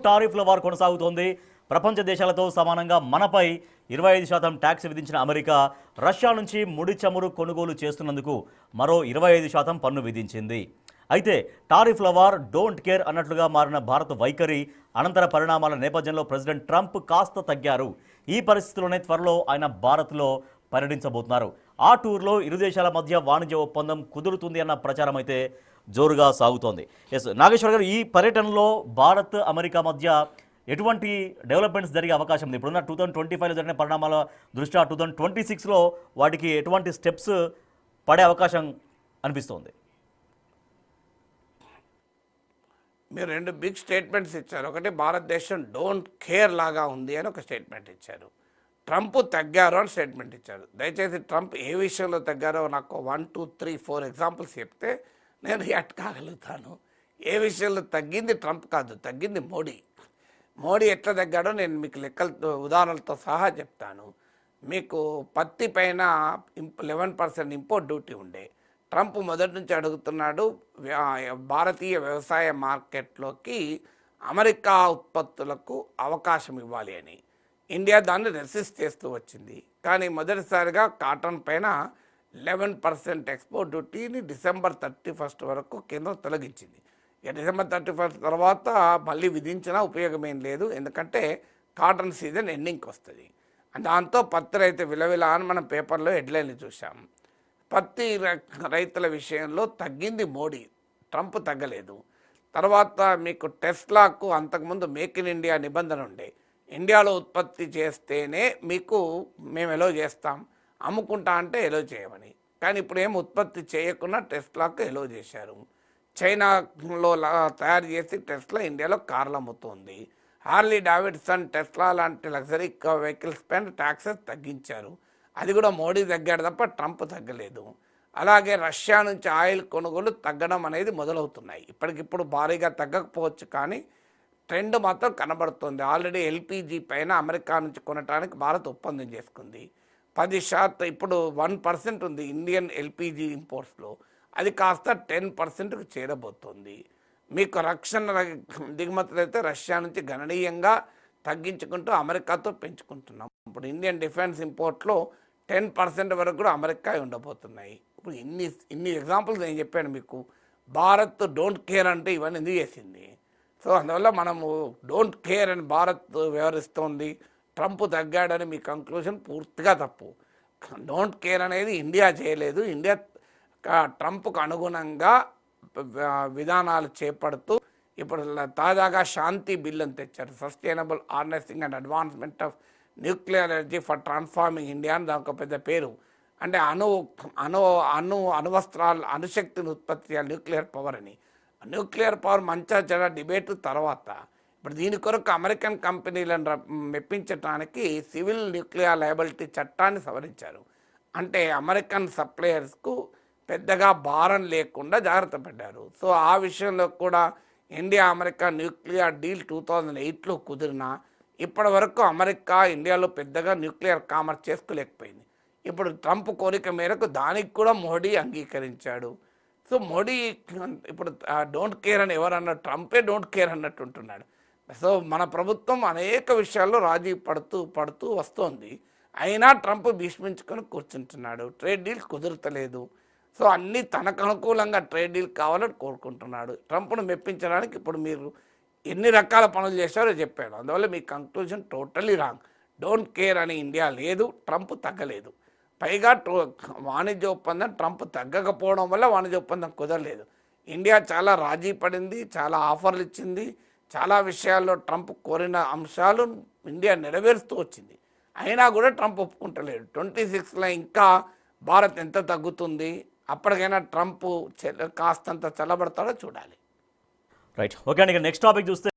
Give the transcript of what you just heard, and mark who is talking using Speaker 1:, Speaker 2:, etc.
Speaker 1: టారిఫ్ల war కొనసాగుతోంది. ప్రపంచ దేశాలతో సమానంగా మనపై 25% ట్యాక్స్ విధించిన అమెరికా రష్యా నుంచి ముడి చమురు కొనుగోలు చేస్తున్నందుకు మరో 25% పన్ను విధించింది. అయితే టారిఫ్ల వార్ డోంట్ కేర్ అన్నట్లుగా మారిన భారత వైఖరి అనంతర పరిణామాల నేపథ్యంలో ప్రెసిడెంట్ ట్రంప్ కాస్త తగ్గారు. ఈ పరిస్థితుల్లోనే త్వరలో ఆయన భారత్లో పర్యటించబోతున్నారు. ఆ టూర్లో ఇరు దేశాల మధ్య వాణిజ్య ఒప్పందం కుదురుతుంది అన్న ప్రచారం అయితే జోరుగా సాగుతోంది. ఎస్ నాగేశ్వర్ గారు, ఈ పర్యటనలో భారత్ అమెరికా మధ్య ఎటువంటి డెవలప్మెంట్స్ జరిగే అవకాశం ఉంది? ఇప్పుడున్న 2025లో జరిగిన పరిణామాల దృష్ట్యా 2026లో వాటికి ఎటువంటి స్టెప్స్ పడే అవకాశం అనిపిస్తోంది?
Speaker 2: మీరు రెండు బిగ్ స్టేట్మెంట్స్ ఇచ్చారు. ఒకటి భారతదేశం డోంట్ కేర్ లాగా ఉంది అని ఒక స్టేట్మెంట్ ఇచ్చారు. ట్రంప్ తగ్గారు అని స్టేట్మెంట్ ఇచ్చారు. దయచేసి ట్రంప్ ఏ విషయంలో తగ్గారో నాకు 1, 2, 3, 4 ఎగ్జాంపుల్స్ చెప్తే నేను రియాక్ట్ కాగలుగుతాను. ఏ విషయంలో తగ్గింది ట్రంప్ కాదు, తగ్గింది మోడీ. మోడీ ఎట్లా తగ్గాడో నేను మీకు లెక్కలతో ఉదాహరణలతో సహా చెప్తాను. మీకు పత్తి పైన 11% ఇంపోర్ట్ డ్యూటీ ఉండే. ట్రంప్ మొదటి నుంచి అడుగుతున్నాడు భారతీయ వ్యవసాయ మార్కెట్లోకి అమెరికా ఉత్పత్తులకు అవకాశం ఇవ్వాలి అని. ఇండియా దాన్ని రెసిస్ట్ చేస్తూ వచ్చింది. కానీ మొదటిసారిగా కాటన్ పైన 11% ఎక్స్పోర్ట్ డ్యూటీని December 31 వరకు కేంద్రం తొలగించింది. ఇక December 31 తర్వాత మళ్ళీ విధించినా ఉపయోగం ఏం లేదు, ఎందుకంటే కాటన్ సీజన్ ఎండింగ్కి వస్తుంది. దాంతో పత్తి రైతు విలవిల అని మనం పేపర్లో హెడ్లైన్లు చూసాం. పత్తి రైతుల విషయంలో తగ్గింది మోడీ, ట్రంప్ తగ్గలేదు. తర్వాత మీకు టెస్లాకు అంతకుముందు మేక్ ఇన్ ఇండియా నిబంధన ఉండే. ఇండియాలో ఉత్పత్తి చేస్తేనే మీకు మేము ఎలో చేస్తాం, అమ్ముకుంటా అంటే ఎలో చేయమని. కానీ ఇప్పుడు ఏం ఉత్పత్తి చేయకుండా టెస్లాకు ఎలో చేశారు. చైనాలో తయారు చేసి టెస్లా ఇండియాలో కార్లు అమ్ముతుంది. హార్లీ డావిడ్సన్ టెస్లా లాంటి లగ్జరీ వెహికల్స్ పైన ట్యాక్సెస్ తగ్గించారు. అది కూడా మోడీ తగ్గాడు తప్ప ట్రంప్ తగ్గలేదు. అలాగే రష్యా నుంచి ఆయిల్ కొనుగోలు తగ్గడం అనేది మొదలవుతున్నాయి. ఇప్పటికిప్పుడు భారీగా తగ్గకపోవచ్చు, కానీ ట్రెండ్ మాత్రం కనబడుతుంది. ఆల్రెడీ ఎల్పిజి పైన అమెరికా నుంచి కొనడానికి భారత్ ఒప్పందం చేసుకుంది. 10% ఇప్పుడు 1% ఉంది ఇండియన్ ఎల్పిజి ఇంపోర్ట్స్లో, అది కాస్త 10%కు చేరబోతోంది. మీకు రక్షణ దిగుమతులు అయితే రష్యా నుంచి గణనీయంగా తగ్గించుకుంటూ అమెరికాతో పెంచుకుంటున్నాం. ఇప్పుడు ఇండియన్ డిఫెన్స్ ఇంపోర్ట్లో 10% వరకు కూడా అమెరికా ఉండబోతున్నాయి. ఇప్పుడు ఇన్ని ఎగ్జాంపుల్స్ నేను చెప్పాను మీకు. భారత్ డోంట్ కేర్ అంటే ఇవన్నీ ఎందుకు చేసింది? సో అందువల్ల మనము డోంట్ కేర్ అని భారత్ వ్యవహరిస్తోంది, ట్రంప్ తగ్గాడని మీ కంక్లూజన్ పూర్తిగా తప్పు. డోంట్ కేర్ అనేది ఇండియా చేయలేదు. ఇండియా ట్రంప్కు అనుగుణంగా విధానాలు చేపడుతూ ఇప్పుడు తాజాగా శాంతి బిల్ అని తెచ్చారు. Sustainable harnessing and advancement of nuclear energy for transforming India అని దానికి ఒక పెద్ద పేరు. అంటే అణువస్త్రాలు అణుశక్తిని ఉత్పత్తి చేయాలి, న్యూక్లియర్ పవర్ అని. న్యూక్లియర్ పవర్ మంచా చెడ డిబేట్ తర్వాత ఇప్పుడు దీని కొరకు అమెరికన్ కంపెనీలను మెప్పించడానికి సివిల్ న్యూక్లియర్ లయబిలిటీ చట్టాన్ని సవరించారు. అంటే అమెరికన్ సప్లయర్స్కు పెద్దగా భారం లేకుండా జాగ్రత్త పడ్డారు. సో ఆ విషయంలో కూడా ఇండియా అమెరికా న్యూక్లియర్ డీల్ 2008లో కుదిరినా ఇప్పటి వరకు అమెరికా ఇండియాలో పెద్దగా న్యూక్లియర్ కామర్స్ చేసుకోలేకపోయింది. ఇప్పుడు ట్రంప్ కోరిక మేరకు దానికి కూడా మోడీ అంగీకరించాడు. సో మోడీ ఇప్పుడు డోంట్ కేర్ అని ఎవరన్నా, ట్రంపే డోంట్ కేర్ అన్నట్టు ఉంటున్నాడు. సో మన ప్రభుత్వం అనేక విషయాల్లో రాజీ పడుతూ వస్తోంది. అయినా ట్రంప్ భీష్మించుకొని కూర్చుంటున్నాడు. ట్రేడ్ డీల్ కుదురుతలేదు. సో అన్నీ తనకు అనుకూలంగా ట్రేడ్ డీల్ కావాలని కోరుకుంటున్నాడు. ట్రంప్ను మెప్పించడానికి ఇప్పుడు మీరు ఎన్ని రకాల పనులు చేశారో చెప్పాడు. అందువల్ల మీ conclusion totally wrong. Don't care అని ఇండియా లేదు, ట్రంప్ తగ్గలేదు. పైగా వాణిజ్య ఒప్పందం ట్రంప్ తగ్గకపోవడం వల్ల వాణిజ్య ఒప్పందం కుదరలేదు. ఇండియా చాలా రాజీ పడింది, చాలా ఆఫర్లు ఇచ్చింది, చాలా విషయాల్లో ట్రంప్ కోరిన అంశాలు ఇండియా నెరవేరుస్తూ వచ్చింది. అయినా కూడా ట్రంప్ ఒప్పుకుంటలేడు. 26లో ఇంకా భారత్ ఎంత తగ్గుతుంది, అప్పటికైనా ట్రంప్ కాస్తంత చల్లబడతాడో చూడాలి.
Speaker 1: రైట్, ఓకే అండి. నెక్స్ట్ టాపిక్ చూస్తే